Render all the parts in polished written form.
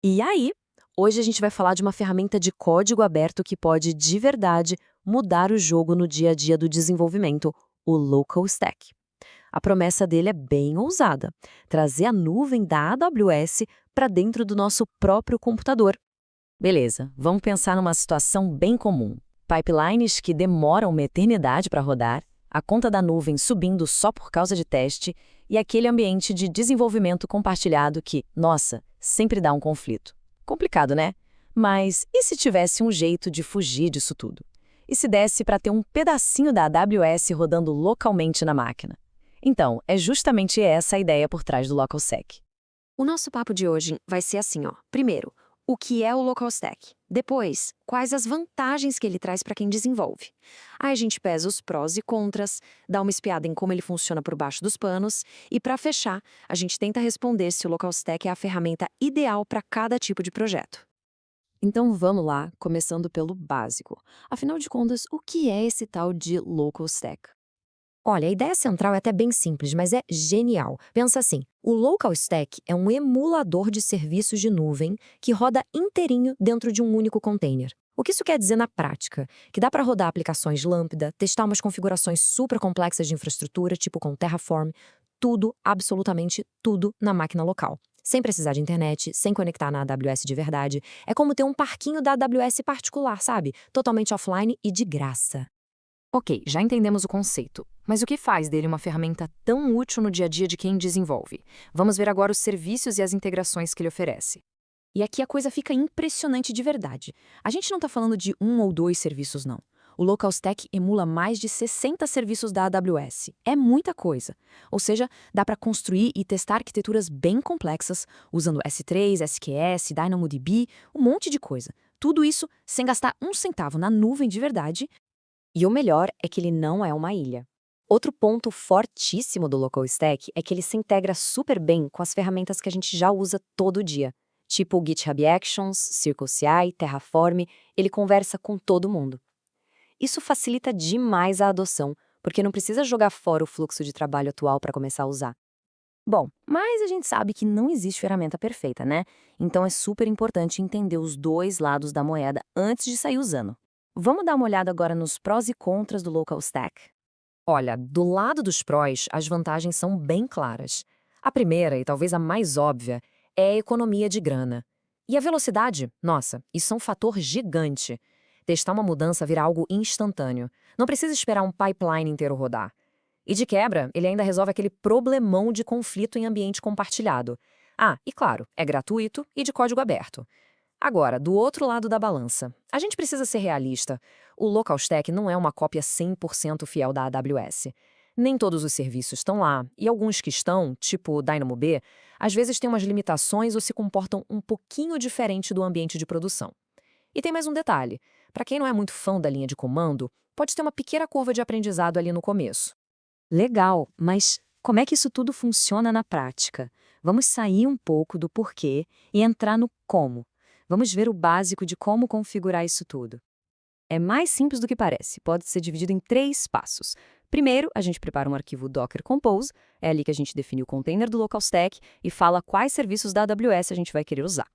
E aí, hoje a gente vai falar de uma ferramenta de código aberto que pode, de verdade, mudar o jogo no dia a dia do desenvolvimento, o Local Stack. A promessa dele é bem ousada: trazer a nuvem da AWS para dentro do nosso próprio computador. Beleza, vamos pensar numa situação bem comum. Pipelines que demoram uma eternidade para rodar, a conta da nuvem subindo só por causa de teste e aquele ambiente de desenvolvimento compartilhado que, nossa, sempre dá um conflito. Complicado, né? Mas e se tivesse um jeito de fugir disso tudo? E se desse para ter um pedacinho da AWS rodando localmente na máquina? Então, é justamente essa a ideia por trás do LocalSec. O nosso papo de hoje vai ser assim, ó. Primeiro, o que é o Local Stack? Depois, quais as vantagens que ele traz para quem desenvolve? Aí a gente pesa os prós e contras, dá uma espiada em como ele funciona por baixo dos panos e, para fechar, a gente tenta responder se o Local Stack é a ferramenta ideal para cada tipo de projeto. Então vamos lá, começando pelo básico. Afinal de contas, o que é esse tal de Local Stack? Olha, a ideia central é até bem simples, mas é genial. Pensa assim, o Local Stack é um emulador de serviços de nuvem que roda inteirinho dentro de um único container. O que isso quer dizer na prática? Que dá para rodar aplicações Lambda, testar umas configurações super complexas de infraestrutura, tipo com Terraform, tudo, absolutamente tudo, na máquina local. Sem precisar de internet, sem conectar na AWS de verdade. É como ter um parquinho da AWS particular, sabe? Totalmente offline e de graça. Ok, já entendemos o conceito. Mas o que faz dele uma ferramenta tão útil no dia a dia de quem desenvolve? Vamos ver agora os serviços e as integrações que ele oferece. E aqui a coisa fica impressionante de verdade. A gente não está falando de um ou dois serviços, não. O Local Stack emula mais de 60 serviços da AWS. É muita coisa. Ou seja, dá para construir e testar arquiteturas bem complexas, usando S3, SQS, DynamoDB, um monte de coisa. Tudo isso sem gastar um centavo na nuvem de verdade. E o melhor é que ele não é uma ilha. Outro ponto fortíssimo do Local Stack é que ele se integra super bem com as ferramentas que a gente já usa todo dia, tipo o GitHub Actions, CircleCI, Terraform, ele conversa com todo mundo. Isso facilita demais a adoção, porque não precisa jogar fora o fluxo de trabalho atual para começar a usar. Bom, mas a gente sabe que não existe ferramenta perfeita, né? Então é super importante entender os dois lados da moeda antes de sair usando. Vamos dar uma olhada agora nos prós e contras do Local Stack? Olha, do lado dos prós, as vantagens são bem claras. A primeira, e talvez a mais óbvia, é a economia de grana. E a velocidade? Nossa, isso é um fator gigante. Testar uma mudança vira algo instantâneo. Não precisa esperar um pipeline inteiro rodar. E de quebra, ele ainda resolve aquele problemão de conflito em ambiente compartilhado. Ah, e claro, é gratuito e de código aberto. Agora, do outro lado da balança, a gente precisa ser realista. O Local Stack não é uma cópia 100% fiel da AWS. Nem todos os serviços estão lá, e alguns que estão, tipo o DynamoDB, às vezes têm umas limitações ou se comportam um pouquinho diferente do ambiente de produção. E tem mais um detalhe: para quem não é muito fã da linha de comando, pode ter uma pequena curva de aprendizado ali no começo. Legal, mas como é que isso tudo funciona na prática? Vamos sair um pouco do porquê e entrar no como. Vamos ver o básico de como configurar isso tudo. É mais simples do que parece, pode ser dividido em 3 passos. Primeiro, a gente prepara um arquivo Docker Compose, é ali que a gente define o container do Local Stack e fala quais serviços da AWS a gente vai querer usar.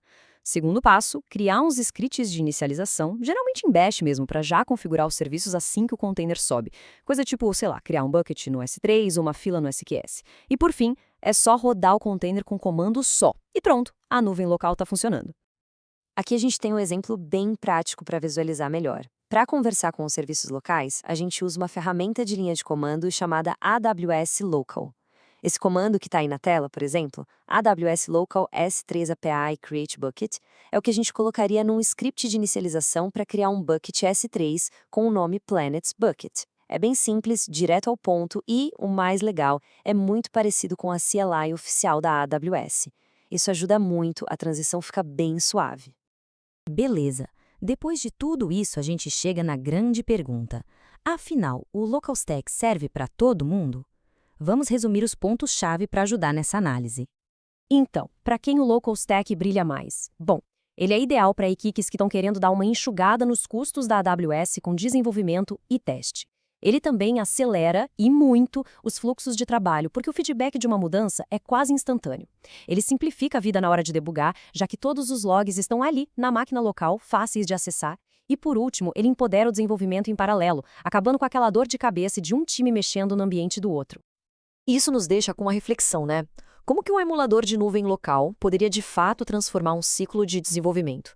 Segundo passo, criar uns scripts de inicialização, geralmente em Bash mesmo, para já configurar os serviços assim que o container sobe. Coisa tipo, sei lá, criar um bucket no S3 ou uma fila no SQS. E por fim, é só rodar o container com comando só. E pronto, a nuvem local está funcionando. Aqui a gente tem um exemplo bem prático para visualizar melhor. Para conversar com os serviços locais, a gente usa uma ferramenta de linha de comando chamada AWS Local. Esse comando que está aí na tela, por exemplo, AWS Local S3 API Create Bucket, é o que a gente colocaria num script de inicialização para criar um bucket S3 com o nome Planets Bucket. É bem simples, direto ao ponto e, o mais legal, é muito parecido com a CLI oficial da AWS. Isso ajuda muito, a transição fica bem suave. Beleza. Depois de tudo isso, a gente chega na grande pergunta. Afinal, o Local Stack serve para todo mundo? Vamos resumir os pontos-chave para ajudar nessa análise. Então, para quem o Local Stack brilha mais? Bom, ele é ideal para equipes que estão querendo dar uma enxugada nos custos da AWS com desenvolvimento e teste. Ele também acelera, e muito, os fluxos de trabalho, porque o feedback de uma mudança é quase instantâneo. Ele simplifica a vida na hora de debugar, já que todos os logs estão ali, na máquina local, fáceis de acessar. E, por último, ele empodera o desenvolvimento em paralelo, acabando com aquela dor de cabeça de um time mexendo no ambiente do outro. Isso nos deixa com uma reflexão, né? Como que um emulador de nuvem local poderia de fato transformar um ciclo de desenvolvimento?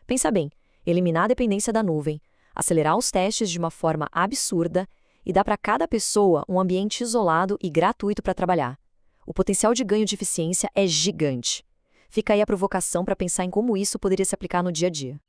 Pensa bem, eliminar a dependência da nuvem, acelerar os testes de uma forma absurda e dar para cada pessoa um ambiente isolado e gratuito para trabalhar. O potencial de ganho de eficiência é gigante. Fica aí a provocação para pensar em como isso poderia se aplicar no dia a dia.